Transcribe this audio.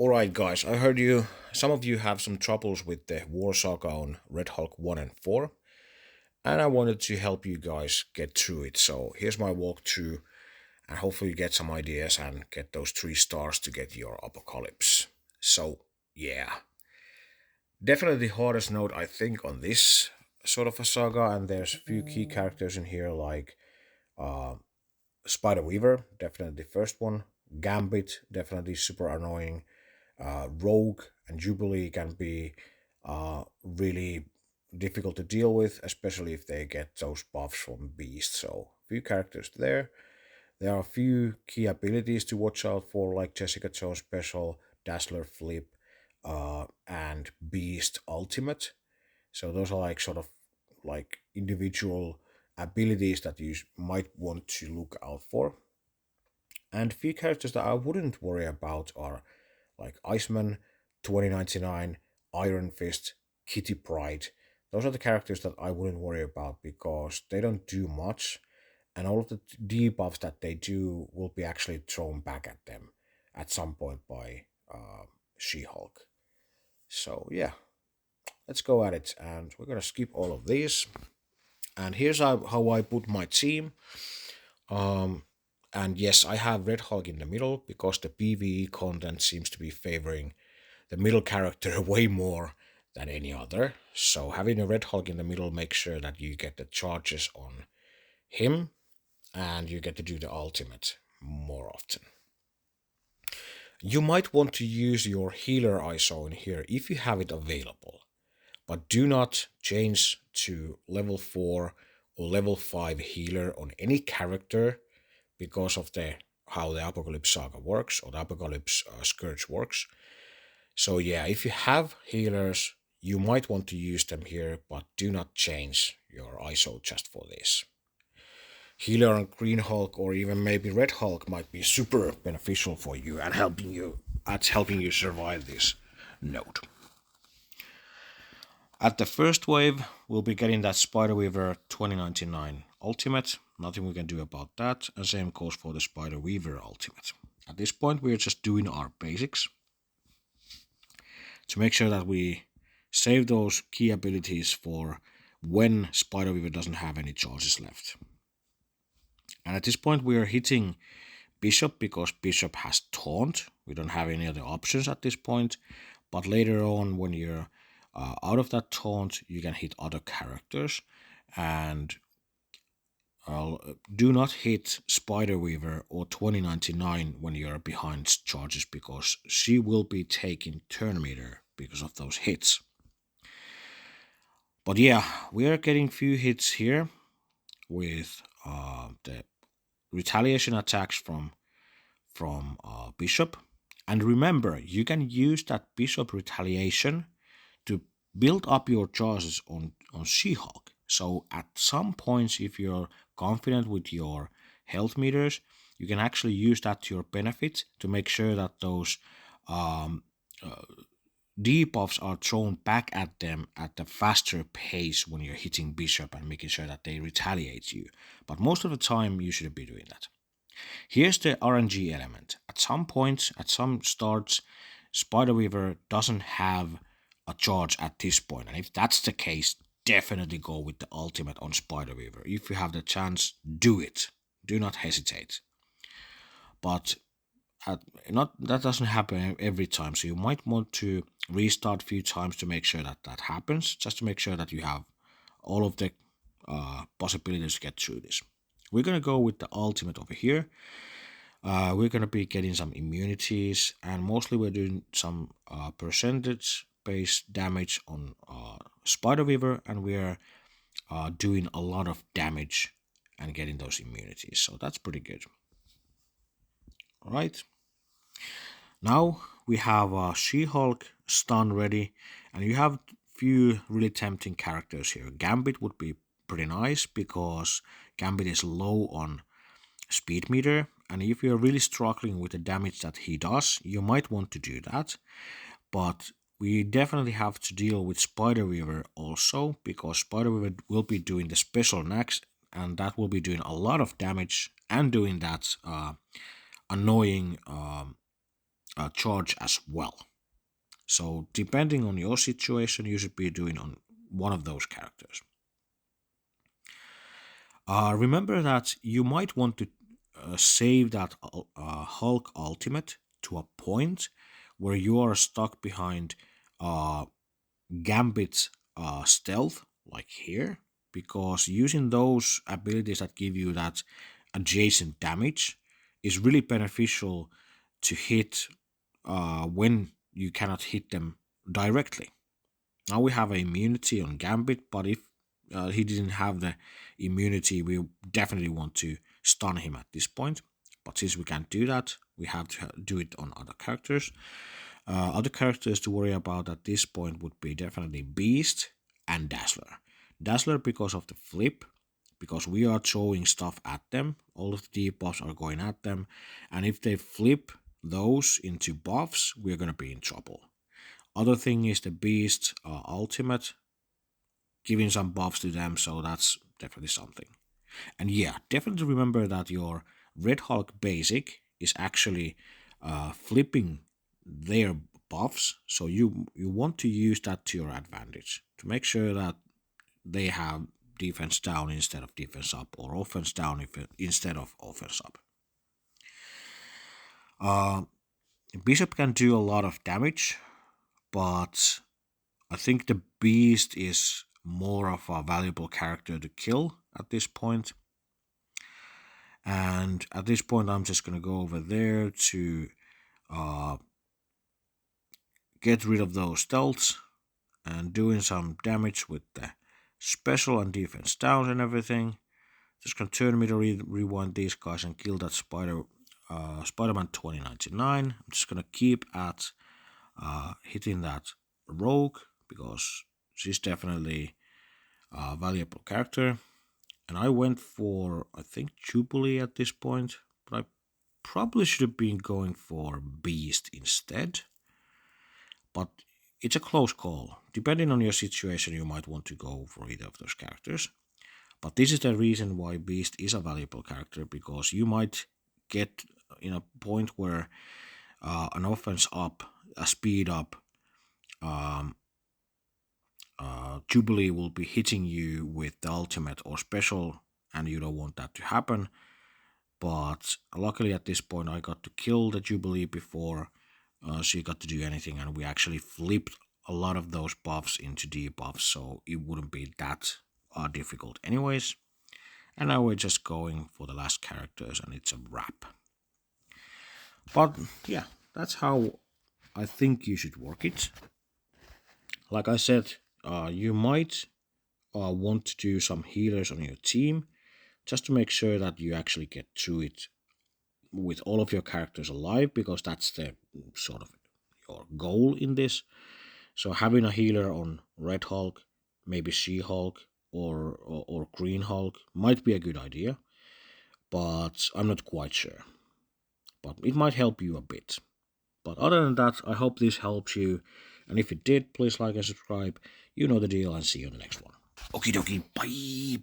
Alright guys, I heard some of you have some troubles with the War Saga on Red Hulk 1 and 4, and I wanted to help you guys get through it. So here's my walkthrough, and hopefully you get some ideas and get those 3 stars to get your apocalypse. So yeah, definitely the hardest note I think on this sort of a saga, and there's a few key characters in here like uh, Spider Weaver, definitely the first one. Gambit, definitely super annoying. Rogue and Jubilee can be really difficult to deal with, especially if they get those buffs from Beast. So, few characters there. There are a few key abilities to watch out for, like Jessica Jones Special, Dazzler Flip, and Beast Ultimate. So, those are like sort of like individual abilities that you might want to look out for. And few characters that I wouldn't worry about are like Iceman, 2099, Iron Fist, Kitty Pryde. Those are the characters that I wouldn't worry about because they don't do much, and all of the debuffs that they do will be actually thrown back at them at some point by She Hulk. So, yeah, let's go at it, and we're gonna skip all of these. And here's how I put my team. Um, and yes, I have Red Hulk in the middle because the PvE content seems to be favoring the middle character way more than any other. So having a Red Hulk in the middle makes sure that you get the charges on him and you get to do the ultimate more often. You might want to use your healer ISO in here if you have it available, but do not change to level 4 or level 5 healer on any character because of the how the Apocalypse Saga works or the Apocalypse Scourge works. So yeah, if you have healers, you might want to use them here, but do not change your ISO just for this. Healer on Green Hulk or even maybe Red Hulk might be super beneficial for you and helping you survive this node. At the first wave, we'll be getting that Spider-Weaver 2099 Ultimate. Nothing we can do about that, and same goes for the Spider-Weaver Ultimate. At this point, we're just doing our basics to make sure that we save those key abilities for when Spider-Weaver doesn't have any charges left. And at this point, we are hitting Bishop because Bishop has Taunt. We don't have any other options at this point. But later on, when you're out of that Taunt, you can hit other characters. And do not hit Spider-Weaver or 2099 when you're behind charges because she will be taking turn meter because of those hits. But yeah, we are getting few hits here with the retaliation attacks from Bishop. And remember, you can use that Bishop retaliation to build up your charges on She-Hulk. So at some points, if you're confident with your health meters, you can actually use that to your benefit to make sure that those um, uh, debuffs are thrown back at them at a faster pace when you're hitting Bishop and making sure that they retaliate you. But most of the time, you shouldn't be doing that. Here's the RNG element. At some points, at some starts, Spider-Weaver doesn't have a charge at this point. And if that's the case, definitely go with the ultimate on Spider-Weaver. If you have the chance, do it. Do not hesitate. But not that doesn't happen every time. So you might want to restart a few times to make sure that that happens, just to make sure that you have all of the possibilities to get through this. We're going to go with the ultimate over here. We're going to be getting some immunities, and mostly we're doing some percentage based damage on Spider-Weaver, and we're doing a lot of damage and getting those immunities. So that's pretty good. All right. Now we have She-Hulk stun ready, and you have few really tempting characters here. Gambit would be pretty nice because Gambit is low on speed meter, and if you're really struggling with the damage that he does, you might want to do that. But we definitely have to deal with Spider-Weaver also, because Spider-Weaver will be doing the special next, and that will be doing a lot of damage and doing that annoying charge as well. So depending on your situation, you should be doing on one of those characters. Remember that you might want to save that Hulk ultimate to a point where you are stuck behind uh, Gambit's stealth, like here, because using those abilities that give you that adjacent damage is really beneficial to hit when you cannot hit them directly. Now we have immunity on Gambit, but if he didn't have the immunity, we definitely want to stun him at this point. But since we can't do that, we have to do it on other characters. Other characters to worry about at this point would be definitely Beast and Dazzler. Dazzler because of the flip, because we are throwing stuff at them, all of the debuffs are going at them, and if they flip those into buffs, we're going to be in trouble. Other thing is the Beast ultimate, giving some buffs to them, so that's definitely something. And yeah, definitely remember that your Red Hulk basic is actually flipping their buffs, so you want to use that to your advantage to make sure that they have defense down instead of defense up, or offense down instead of offense up. Bishop can do a lot of damage, but I think the Beast is more of a valuable character to kill at this point. And at this point, I'm just going to go over there to get rid of those stealths and doing some damage with the special and defense down and everything. Just going to turn me to rewind these guys and kill that Spider-Man 2099. I'm just going to keep at hitting that Rogue because she's definitely a valuable character. And I went for, I think, Jubilee at this point, but I probably should have been going for Beast instead. But it's a close call. Depending on your situation, you might want to go for either of those characters. But this is the reason why Beast is a valuable character, because you might get in a point where an offense up, a speed up, Jubilee will be hitting you with the ultimate or special, and you don't want that to happen. But luckily at this point I got to kill the Jubilee before she got to do anything, and we actually flipped a lot of those buffs into debuffs, so it wouldn't be that difficult anyways. And now we're just going for the last characters, and it's a wrap. But yeah, that's how I think you should work it. Like I said, you might want to do some healers on your team just to make sure that you actually get through it with all of your characters alive, because that's the sort of your goal in this. So having a healer on Red Hulk, maybe She-Hulk or Green Hulk might be a good idea, but I'm not quite sure. But it might help you a bit. But other than that, I hope this helps you. And if it did, please like and subscribe. You know the deal, and see you in the next one. Okie dokie, bye.